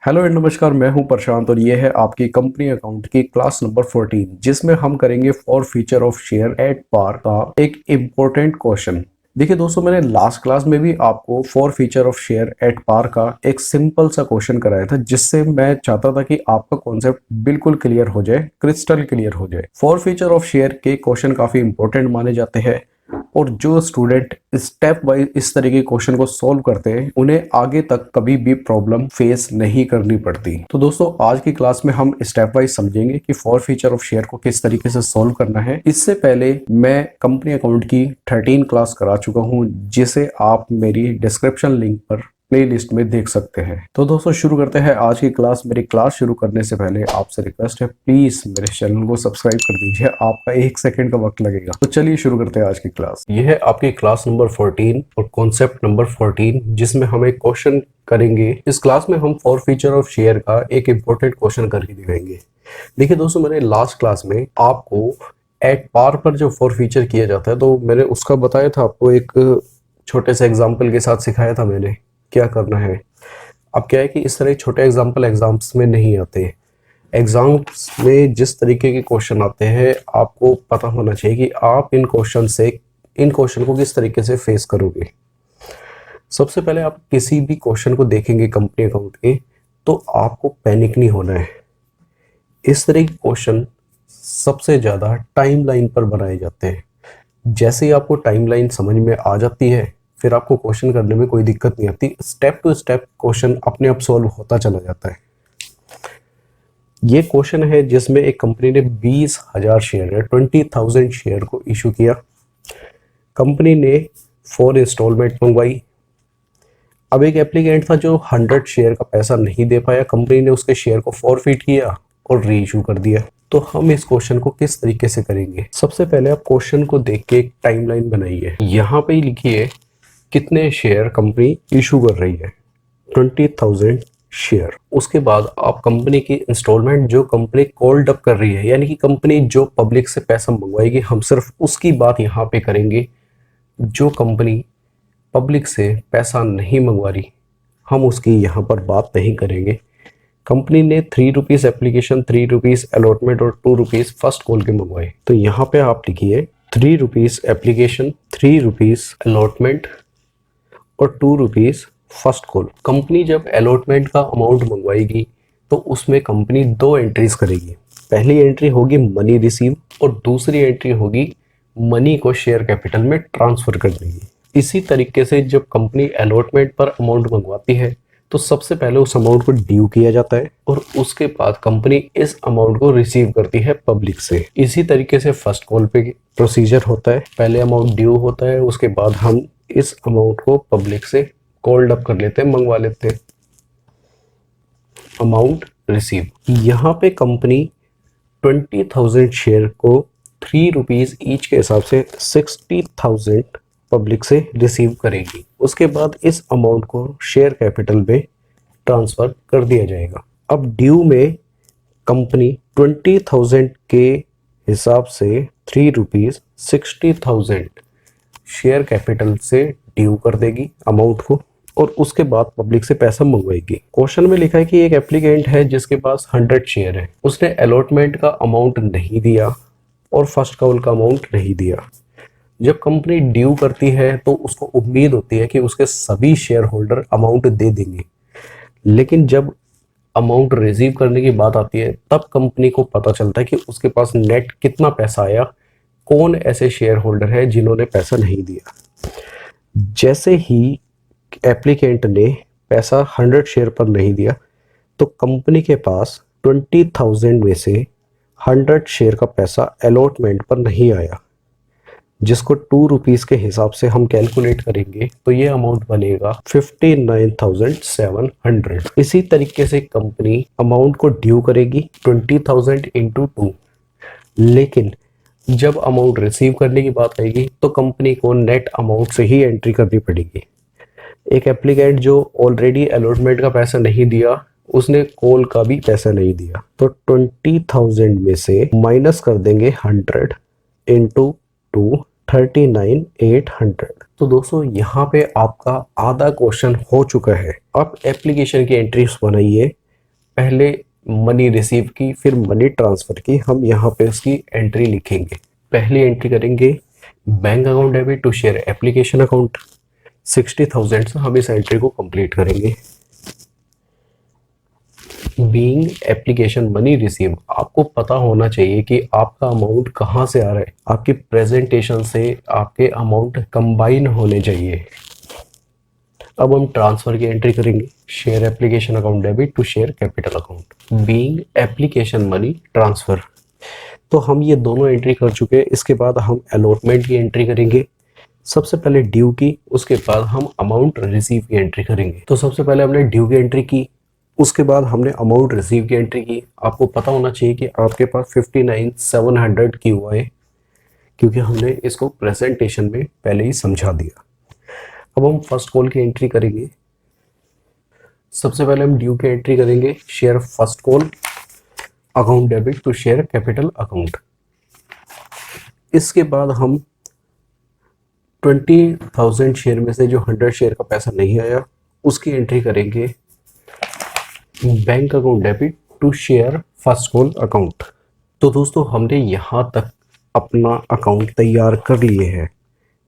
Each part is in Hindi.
हेलो एंड नमस्कार, मैं हूं प्रशांत और ये है आपकी कंपनी अकाउंट की क्लास नंबर 14 जिसमें हम करेंगे forfeiture of share at par का एक इम्पोर्टेंट क्वेश्चन। देखिए दोस्तों, मैंने लास्ट क्लास में भी आपको forfeiture of share at par का एक सिंपल सा क्वेश्चन कराया था जिससे मैं चाहता था कि आपका कॉन्सेप्ट बिल्कुल क्लियर हो जाए, क्रिस्टल क्लियर हो जाए। फॉर फीचर ऑफ शेयर के क्वेश्चन काफी इंपॉर्टेंट माने जाते हैं और जो स्टूडेंट स्टेप वाइज इस तरीके के क्वेश्चन को सॉल्व करते हैं उन्हें आगे तक कभी भी प्रॉब्लम फेस नहीं करनी पड़ती। तो दोस्तों, आज की क्लास में हम स्टेप वाइज समझेंगे कि फॉर फीचर ऑफ शेयर को किस तरीके से सॉल्व करना है। इससे पहले मैं कंपनी अकाउंट की 13 क्लास करा चुका हूं जिसे आप मेरी डिस्क्रिप्शन लिंक पर प्लेलिस्ट में देख सकते हैं। तो दोस्तों, शुरू करते हैं आज की क्लास। मेरी क्लास शुरू करने से पहले आपसे रिक्वेस्ट है, प्लीज मेरे चैनल को सब्सक्राइब कर दीजिए, आपका 1 सेकंड का वक्त लगेगा। तो चलिए शुरू करते हैं आज की क्लास। यह है आपकी क्लास नंबर 14 और कॉन्सेप्ट नंबर 14 जिसमें हम एक क्वेश्चन करेंगे। इस क्लास में हम फॉर फीचर ऑफ शेयर का एक इंपॉर्टेंट क्वेश्चन करके दिखाएंगे। देखिए दोस्तों, मैंने लास्ट क्लास में आपको एट पार पर जो फॉर फीचर किया जाता है तो मैंने उसका बताया था, आपको एक छोटे से एग्जाम्पल के साथ सिखाया था मैंने क्या करना है। अब क्या है कि इस तरह छोटे एग्जाम्पल एग्जाम्स में नहीं आते। एग्जाम्स में जिस तरीके के क्वेश्चन आते हैं आपको पता होना चाहिए कि आप इन क्वेश्चन को किस तरीके से फेस करोगे। सबसे पहले आप किसी भी क्वेश्चन को देखेंगे कंपनी अकाउंट के तो आपको पैनिक नहीं होना है। इस तरह के क्वेश्चन सबसे ज़्यादा टाइमलाइन पर बनाए जाते हैं। जैसे ही आपको टाइमलाइन समझ में आ जाती है फिर आपको क्वेश्चन करने में कोई दिक्कत नहीं आती। स्टेप टू स्टेप क्वेश्चन अपने आप सॉल्व होता चला जाता है। ये क्वेश्चन है जिसमें एक कंपनी ने 20,000 शेयर या 20,000 शेयर को इशू किया। कंपनी ने 4 इंस्टॉलमेंट मंगवाई। अब एक एप्लीकेंट था जो 100 शेयर का पैसा नहीं दे पाया। कंपनी ने उसके शेयर को फॉरफिट किया और री इशू कर दिया। तो हम इस क्वेश्चन को किस तरीके से करेंगे? सबसे पहले आप क्वेश्चन को देख के एक टाइमलाइन बनाइए। यहाँ पे ही लिखिए कितने शेयर कंपनी इशू कर रही है, 20,000 शेयर। उसके बाद आप कंपनी की इंस्टॉलमेंट जो कंपनी कॉल्ड अप कर रही है, यानी कि कंपनी जो पब्लिक से पैसा मंगवाएगी, हम सिर्फ उसकी बात यहाँ पे करेंगे। जो कंपनी पब्लिक से पैसा नहीं मंगवा रही हम उसकी यहाँ पर बात नहीं करेंगे। कंपनी ने 3 रुपीज़ एप्लीकेशन, 3 रुपीज़ अलॉटमेंट और 2 रुपीज़ फर्स्ट कॉल के मंगवाए। तो यहाँ पे आप लिखिए 3 रुपीज़ एप्लीकेशन, 3 रुपीज़ अलॉटमेंट और 2 रुपीज़ फर्स्ट कॉल। कंपनी जब अलॉटमेंट का अमाउंट मंगवाएगी तो उसमें कंपनी 2 एंट्रीज करेगी। पहली एंट्री होगी मनी रिसीव और दूसरी एंट्री होगी मनी को शेयर कैपिटल में ट्रांसफर करने की। इसी तरीके से जब कंपनी अलॉटमेंट पर अमाउंट मंगवाती है तो सबसे पहले उस अमाउंट को ड्यू किया जाता है और उसके बाद कंपनी इस अमाउंट को रिसीव करती है पब्लिक से। इसी तरीके से फर्स्ट कॉल पे प्रोसीजर होता है। पहले अमाउंट ड्यू होता है, उसके बाद हम इस अमाउंट को पब्लिक से कॉल्ड अप कर लेते हैं, मंगवा लेते हैं। Amount receive. यहाँ पे कंपनी 20,000 शेयर को 3 रुपीज़ ईच के हिसाब से 60,000 पब्लिक से रिसीव करेगी। उसके बाद इस अमाउंट को शेयर कैपिटल में ट्रांसफर कर दिया जाएगा। अब ड्यू में कंपनी 20,000 के हिसाब से 3 रुपीज़ 60,000 शेयर कैपिटल से ड्यू कर देगी अमाउंट को और उसके बाद पब्लिक से पैसा मंगवाएगी। क्वेश्चन में लिखा है कि एक एप्लीकेंट है जिसके पास 100 शेयर है। उसने अलॉटमेंट का अमाउंट नहीं दिया और फर्स्ट कॉल का अमाउंट नहीं दिया। जब कंपनी ड्यू करती है तो उसको उम्मीद होती है कि उसके सभी शेयर होल्डर अमाउंट दे देंगे, लेकिन जब अमाउंट रिसीव करने की बात आती है तब कंपनी को पता चलता है कि उसके पास नेट कितना पैसा आया, कौन ऐसे शेयर होल्डर है जिन्होंने पैसा नहीं दिया। जैसे ही एप्लीकेंट ने पैसा 100 शेयर पर नहीं दिया तो कंपनी के पास 20,000 में से 100 शेयर का पैसा अलॉटमेंट पर नहीं आया, जिसको 2 रुपीज़ के हिसाब से हम कैलकुलेट करेंगे तो ये अमाउंट बनेगा 59,700। इसी तरीके से कंपनी अमाउंट को ड्यू करेगी 20,000 इंटू 2, लेकिन जब अमाउंट रिसीव करने की बात आएगी तो कंपनी को नेट अमाउंट से ही एंट्री करनी पड़ेगी। एक एप्लीकेंट जो ऑलरेडी अलॉटमेंट का पैसा नहीं दिया, उसने कॉल का भी पैसा नहीं दिया, तो 20,000 में से माइनस कर देंगे 100 इंटू 2, 39,800। तो दोस्तों, यहाँ पे आपका आधा क्वेश्चन हो चुका है। अब एप्लीकेशन की एंट्रीज बनाइए पहले मनी रिसीव की, फिर मनी ट्रांसफर की, हम यहाँ पे उसकी एंट्री लिखेंगे। पहली एंट्री करेंगे bank account debit to share application account 60,000 से हम इस एंट्री को कंप्लीट करेंगे। बीइंग एप्लीकेशन मनी रिसीव, आपको पता होना चाहिए कि आपका अमाउंट कहाँ से आ रहा है, आपकी प्रेजेंटेशन से आपके अमाउंट कंबाइन होने चाहिए। अब हम ट्रांसफर की एंट्री करेंगे, share application account debit to share capital account being application money transfer. तो हम ये दोनों एंट्री कर चुके हैं। इसके बाद हम अलॉटमेंट की एंट्री करेंगे, सबसे पहले ड्यू की, उसके बाद हम अमाउंट रिसीव की एंट्री करेंगे। तो सबसे पहले हमने ड्यू की एंट्री की, उसके बाद हमने अमाउंट रिसीव की एंट्री की। आपको पता होना चाहिए कि आपके पास 59,700 की हुआ है, क्योंकि हमने इसको प्रेजेंटेशन में पहले ही समझा दिया। अब हम फर्स्ट कॉल की एंट्री करेंगे। सबसे पहले हम ड्यू की एंट्री करेंगे, share first call account debit to share capital account. इसके बाद हम 20,000 शेयर में से जो 100 शेयर का पैसा नहीं आया उसकी एंट्री करेंगे bank account debit to share first call account. तो दोस्तों हमने यहाँ तक अपना अकाउंट तैयार कर लिए हैं,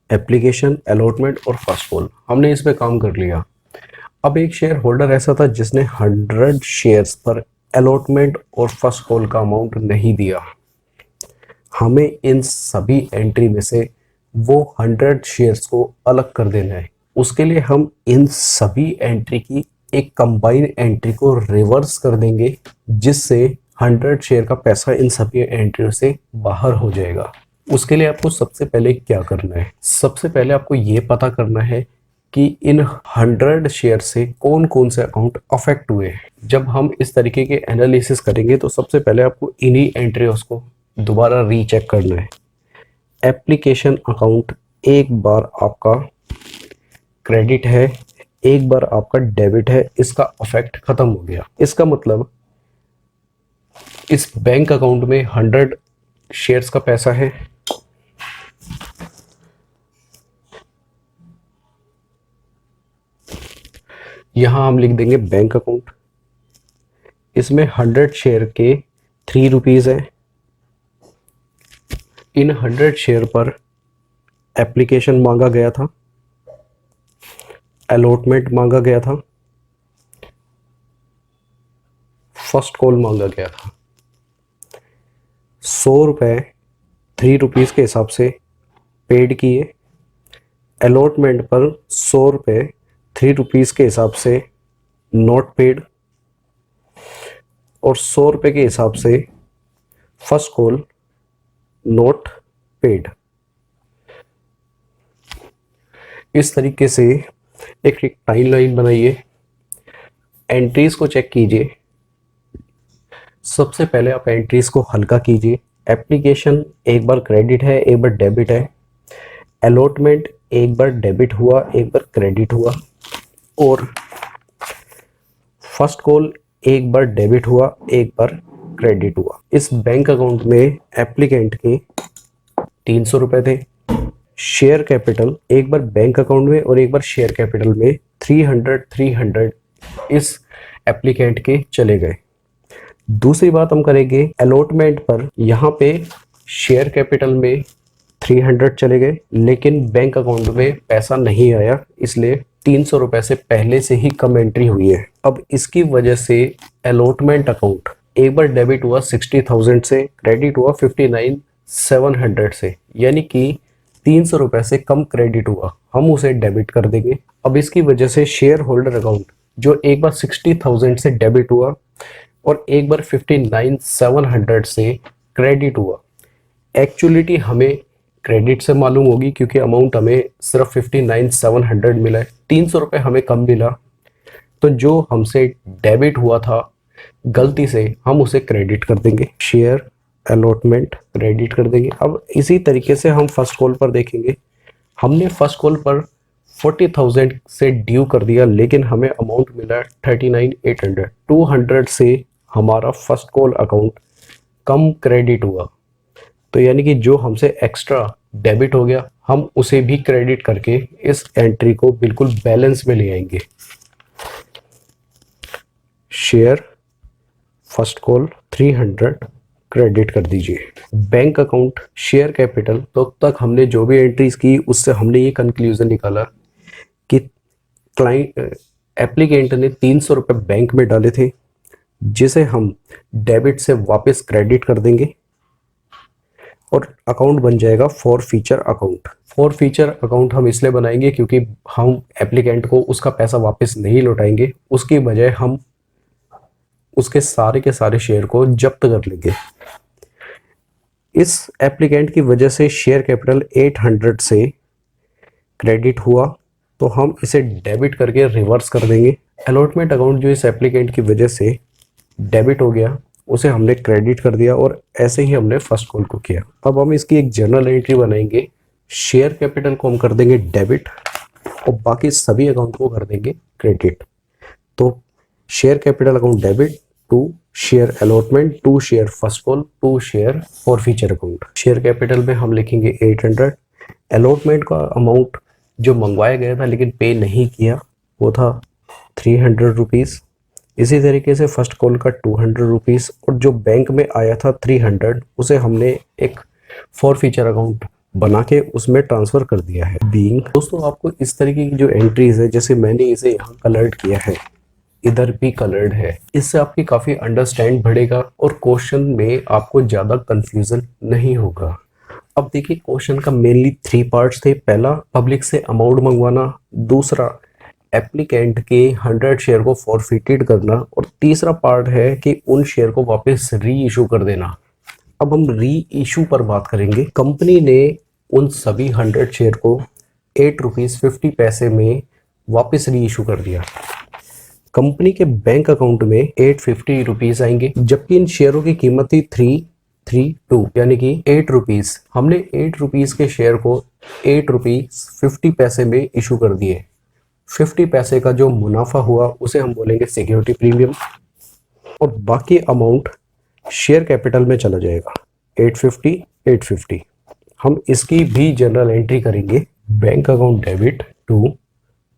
एप्लीकेशन, अलॉटमेंट और फर्स्ट कॉल हमने इस पे काम कर लिया। अब एक शेयर होल्डर ऐसा था जिसने 100 शेयर्स पर अलॉटमेंट और फर्स्ट कॉल का अमाउंट नहीं दिया। हमें इन सभी एंट्री में से वो 100 शेयर्स को अलग कर देना है। उसके लिए हम इन सभी एंट्री की एक कंबाइन एंट्री को रिवर्स कर देंगे, जिससे 100 शेयर का पैसा इन सभी एंट्रियों से बाहर हो जाएगा। उसके लिए आपको सबसे पहले क्या करना है, सबसे पहले आपको ये पता करना है कि इन 100 शेयर से कौन कौन से अकाउंट अफेक्ट हुए हैं। जब हम इस तरीके के एनालिसिस करेंगे तो सबसे पहले आपको इन्हीं एंट्रीज को दोबारा रीचेक करना है। एप्लीकेशन अकाउंट एक बार आपका क्रेडिट है, एक बार आपका डेबिट है, इसका अफेक्ट खत्म हो गया। इसका मतलब इस बैंक अकाउंट में 100 शेयर्स का पैसा है, यहां हम लिख देंगे बैंक अकाउंट। इसमें 100 शेयर के 3 रुपीज है। इन 100 शेयर पर एप्लीकेशन मांगा गया था, अलॉटमेंट मांगा गया था, फर्स्ट कॉल मांगा गया था। 100 रुपये 3 रुपीज के हिसाब से पेड किए। अलॉटमेंट पर 100 रुपये 3 रुपीज के हिसाब से नॉट पेड, और 100 रुपये के हिसाब से फर्स्ट कॉल नॉट पेड। इस तरीके से एक टाइम लाइन बनाइए, एंट्रीज को चेक कीजिए। सबसे पहले आप एंट्रीज को हल्का कीजिए। एप्लीकेशन एक बार क्रेडिट है, एक बार डेबिट है। अलॉटमेंट एक बार डेबिट हुआ, एक बार क्रेडिट हुआ। और फर्स्ट कॉल एक बार डेबिट हुआ, एक बार क्रेडिट हुआ। इस बैंक अकाउंट में एप्लीकेंट के 300 रुपये थे। शेयर कैपिटल एक बार बैंक अकाउंट में और एक बार शेयर कैपिटल में 300 इस एप्लीकेंट के चले गए। दूसरी बात हम करेंगे अलॉटमेंट पर, यहाँ पे शेयर कैपिटल में 300 चले गए, लेकिन बैंक अकाउंट में पैसा नहीं आया, इसलिए 300 रुपये से पहले से ही कम एंट्री हुई है। अब इसकी वजह से अलॉटमेंट अकाउंट एक बार डेबिट हुआ 60,000 से, क्रेडिट हुआ 59,700 से, यानी कि 300 रुपये से कम क्रेडिट हुआ, हम उसे डेबिट कर देंगे। अब इसकी वजह से शेयर होल्डर अकाउंट जो एक बार 60,000 से डेबिट हुआ और एक बार 59,700 से क्रेडिट हुआ, एक्चुअलिटी हमें क्रेडिट से मालूम होगी क्योंकि अमाउंट हमें सिर्फ 59,700 मिला है, 300 रुपये हमें कम मिला। तो जो हमसे डेबिट हुआ था गलती से, हम उसे क्रेडिट कर देंगे, शेयर अलॉटमेंट क्रेडिट कर देंगे। अब इसी तरीके से हम फर्स्ट कॉल पर देखेंगे। हमने फर्स्ट कॉल पर 40,000 से ड्यू कर दिया, लेकिन हमें अमाउंट मिला 39,800। 200 से हमारा फर्स्ट कॉल अकाउंट कम क्रेडिट हुआ, तो यानी कि जो हमसे एक्स्ट्रा डेबिट हो गया हम उसे भी क्रेडिट करके इस एंट्री को बिल्कुल बैलेंस में ले आएंगे। शेयर फर्स्ट कॉल 300 क्रेडिट कर दीजिए। बैंक अकाउंट शेयर कैपिटल, तो अब तक हमने जो भी एंट्रीज की उससे हमने ये कंक्लूजन निकाला कि क्लाइंट एप्लीकेंट ने 300 रुपये बैंक में डाले थे, जिसे हम डेबिट से वापस क्रेडिट कर देंगे और अकाउंट बन जाएगा for future account. For future account हम इसलिए बनाएंगे क्योंकि हम एप्लीकेंट को उसका पैसा वापस नहीं लौटाएंगे, उसकी बजाय हम उसके सारे के सारे शेयर को जब्त कर लेंगे। इस एप्लीकेंट की वजह से शेयर कैपिटल 800 से क्रेडिट हुआ, तो हम इसे डेबिट करके रिवर्स कर देंगे। अलॉटमेंट अकाउंट जो इस एप्लीकेंट की वजह से डेबिट हो गया, उसे हमने क्रेडिट कर दिया और ऐसे ही हमने फर्स्ट कॉल को किया। अब हम इसकी एक जर्नल एंट्री बनाएंगे। शेयर कैपिटल को हम कर देंगे डेबिट और बाकी सभी अकाउंट को कर देंगे क्रेडिट। तो share capital account debit, to share allotment, to share first call, to share forfeiture account. Share capital में हम लिखेंगे 800। अलॉटमेंट का अमाउंट जो मंगवाया गया था लेकिन पे नहीं किया वो था 300 रुपीज़। इसी तरीके से फर्स्ट कॉल का 200 रुपीज़ और जो बैंक में आया था 300, उसे हमने एक फॉर फ्यूचर अकाउंट बना के उसमें ट्रांसफ़र कर दिया है। बीइंग, दोस्तों आपको इस तरीके की जो एंट्रीज है, जैसे मैंने इसे यहाँ कलर्ड किया है, इधर भी कलर्ड है, इससे आपकी काफ़ी अंडरस्टैंड बढ़ेगा और क्वेश्चन में आपको ज़्यादा कंफ्यूजन नहीं होगा। अब देखिए क्वेश्चन का मेनली 3 पार्ट्स थे। पहला पब्लिक से अमाउंट मंगवाना, दूसरा एप्लीकेंट के 100 शेयर को फॉरफिटेड करना और तीसरा पार्ट है कि उन शेयर को वापस री इशू कर देना। अब हम री इशू पर बात करेंगे। कंपनी ने उन सभी 100 शेयर को 8 रुपीज़ 50 पैसे में वापस री इशू कर दिया। कंपनी के बैंक अकाउंट में 850 रुपीज़ आएंगे, जबकि इन शेयरों की कीमत थी 332 यानी कि 8 रुपीज़। हमने 8 रुपीज़ के शेयर को 8 रुपीज़ 50 पैसे में इशू कर दिए। 50 पैसे का जो मुनाफा हुआ उसे हम बोलेंगे सिक्योरिटी प्रीमियम और बाकी अमाउंट शेयर कैपिटल में चला जाएगा। 850 हम इसकी भी जनरल एंट्री करेंगे। Bank account debit to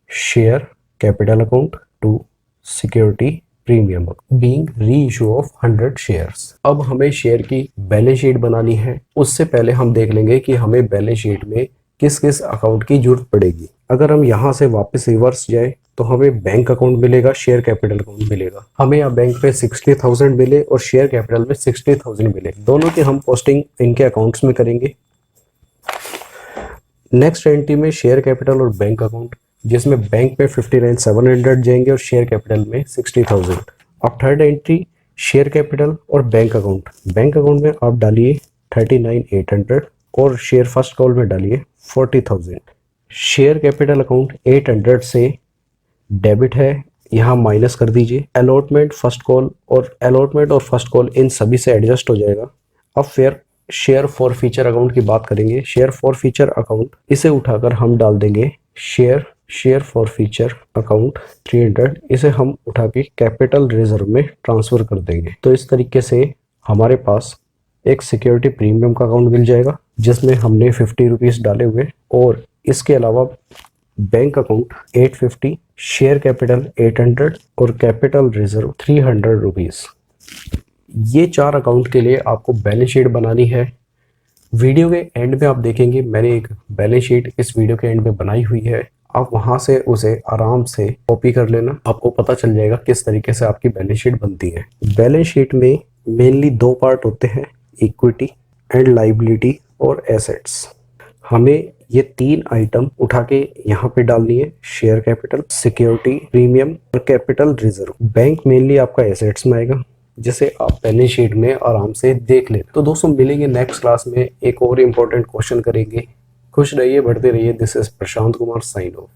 share capital account to security premium being reissue of 100 shares. अब हमें शेयर की बैलेंस शीट बनानी है। उससे पहले हम देख लेंगे कि हमें बैलेंस शीट में किस किस अकाउंट की जरूरत पड़ेगी। अगर हम यहाँ से वापस रिवर्स जाए तो हमें बैंक अकाउंट मिलेगा, शेयर कैपिटल अकाउंट मिलेगा। हमें यहाँ बैंक पे 60,000 मिले और शेयर कैपिटल में 60,000 मिले। दोनों की हम पोस्टिंग इनके अकाउंट्स में करेंगे। नेक्स्ट एंट्री में शेयर कैपिटल और बैंक अकाउंट, जिसमें बैंक में 59,700 जाएंगे और शेयर कैपिटल में 60,000। अब थर्ड एंट्री शेयर कैपिटल और बैंक अकाउंट। बैंक अकाउंट में आप डालिए 39,800 और शेयर फर्स्ट कॉल में डालिए 40,000। शेयर कैपिटल अकाउंट 800 से डेबिट है, यहाँ माइनस कर दीजिए। अलॉटमेंट फर्स्ट कॉल और फर्स्ट कॉल इन सभी से एडजस्ट हो जाएगा। अब फिर शेयर फॉर फ्यूचर अकाउंट की बात करेंगे। शेयर फॉर फ्यूचर अकाउंट, इसे उठाकर हम डाल देंगे शेयर फॉर फ्यूचर अकाउंट 300, इसे हम उठा के कैपिटल रिजर्व में ट्रांसफर कर देंगे। तो इस तरीके से हमारे पास एक सिक्योरिटी प्रीमियम का अकाउंट मिल जाएगा जिसमें हमने 50 रुपीज़ डाले हुए और इसके अलावा बैंक अकाउंट 850, शेयर कैपिटल 800 और कैपिटल रिजर्व 300 रुपीज़। ये 4 अकाउंट के लिए आपको बैलेंस शीट बनानी है। वीडियो के एंड में आप देखेंगे मैंने एक बैलेंस शीट इस वीडियो के एंड में बनाई हुई है। आप वहां से उसे आराम से कॉपी कर लेना, आपको पता चल जाएगा किस तरीके से आपकी बैलेंस शीट बनती है। बैलेंस शीट में मेनली 2 पार्ट होते हैं, इक्विटी एंड लायबिलिटी और एसेट्स। हमें ये 3 आइटम उठा के यहाँ पे डालनी है, शेयर कैपिटल, सिक्योरिटी प्रीमियम और कैपिटल रिजर्व। बैंक मेनली आपका एसेट्स में आएगा जिसे आप बैलेंस शीट में आराम से देख लें। तो दोस्तों मिलेंगे नेक्स्ट क्लास में, एक और इम्पोर्टेंट क्वेश्चन करेंगे। खुश रहिए, बढ़ते रहिए। This is Prashant Kumar, sign of.